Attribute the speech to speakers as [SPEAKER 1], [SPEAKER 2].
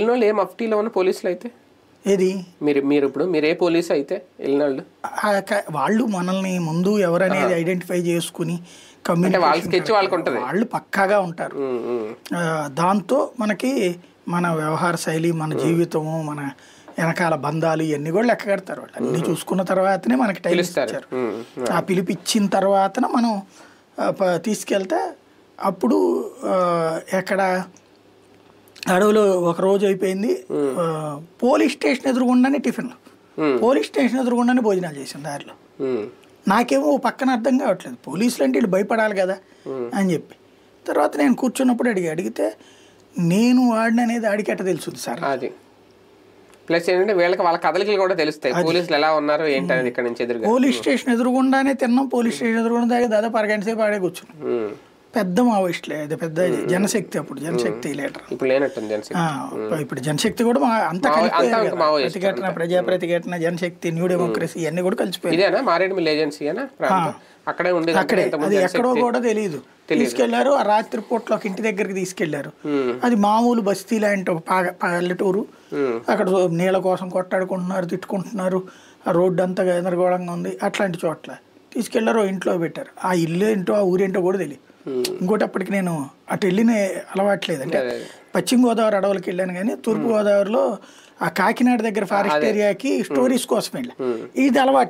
[SPEAKER 1] వెళ్ళినోళ్ళు ఏ మఫ్టీలో ఉన్న పోలీసులు అయితే
[SPEAKER 2] ఏది
[SPEAKER 1] మీరు ఏ పోలీసు అయితే వెళ్ళినోళ్ళు
[SPEAKER 2] వాళ్ళు మనల్ని ముందు ఎవరనేది ఐడెంటిఫై చేసుకుని
[SPEAKER 1] వాళ్ళు
[SPEAKER 2] పక్కాగా ఉంటారు. దాంతో మనకి మన వ్యవహార శైలి, మన జీవితము, మన వెనకాల బంధాలు ఇవన్నీ కూడా లెక్క కడతారు. వాళ్ళు అన్ని చూసుకున్న తర్వాతనే మనకి టైం ఇచ్చారు. ఆ పిలిపిచ్చిన తర్వాతన మనం తీసుకెళ్తే అప్పుడు ఎక్కడ అడవులో ఒక రోజు అయిపోయింది. పోలీస్ స్టేషన్ ఎదురుగుండానే టిఫిన్, పోలీస్ స్టేషన్ ఎదురుగుండానే భోజనాలు చేసాం దారిలో. నాకేమో పక్కన అర్థం కావట్లేదు, పోలీసులు అంటే వీళ్ళు భయపడాలి కదా అని చెప్పి. తర్వాత నేను కూర్చున్నప్పుడు అడిగితే నేను వాడిని అనేది ఆడికి ఎట్ట తెలుస్తుంది సార్.
[SPEAKER 1] అది ప్లస్ ఏంటంటే వీళ్ళకి వాళ్ళ కదలికలు కూడా తెలుస్తాయి, పోలీసులు ఎలా ఉన్నారు ఏంటి అనేది. ఇక్కడ నుంచి
[SPEAKER 2] పోలీస్ స్టేషన్ ఎదురుగుండానే తిన్నాం, పోలీస్ స్టేషన్ ఎదురుగుండా దాదాపు అరగంట సేపు ఆడే కూర్చున్నాం. పెద్ద మావోయిస్టులే, అది పెద్ద జనశక్తి, అప్పుడు జనశక్తి లీడర్. ఇప్పుడు జనశక్తి కూడా అంతా ప్రతిఘటన, ప్రజా ప్రతిఘటన, జనశక్తి, న్యూ డెమోక్రసీ ఇవన్నీ కూడా కలిసిపోయాయి. అక్కడే అది ఎక్కడో కూడా తెలియదు. తీసుకెళ్లారు ఆ రాత్రి పూట్లో ఒక ఇంటి దగ్గరికి తీసుకెళ్లారు. అది మామూలు బస్తీ లాంటి ఒక పల్లెటూరు. అక్కడ నీళ్ళ కోసం కొట్టాడుకుంటున్నారు, తిట్టుకుంటున్నారు, ఆ రోడ్డు అంతా గందరగోళంగా ఉంది. అట్లాంటి చోట్ల తీసుకెళ్లారు, ఇంట్లో పెట్టారు. ఆ ఇల్లు ఏంటో ఆ ఊరేంటో కూడా తెలియదు. ఇంకోటి అప్పటికి నేను అటు వెళ్ళిన అలవాట్లేదు, అంటే పశ్చిమ గోదావరి అడవులకి వెళ్ళాను కానీ తూర్పు గోదావరిలో ఆ కాకినాడ దగ్గర ఫారెస్ట్ ఏరియాకి స్టోరీస్ కోసం వెళ్ళా. ఇది అలవాట్లేదు.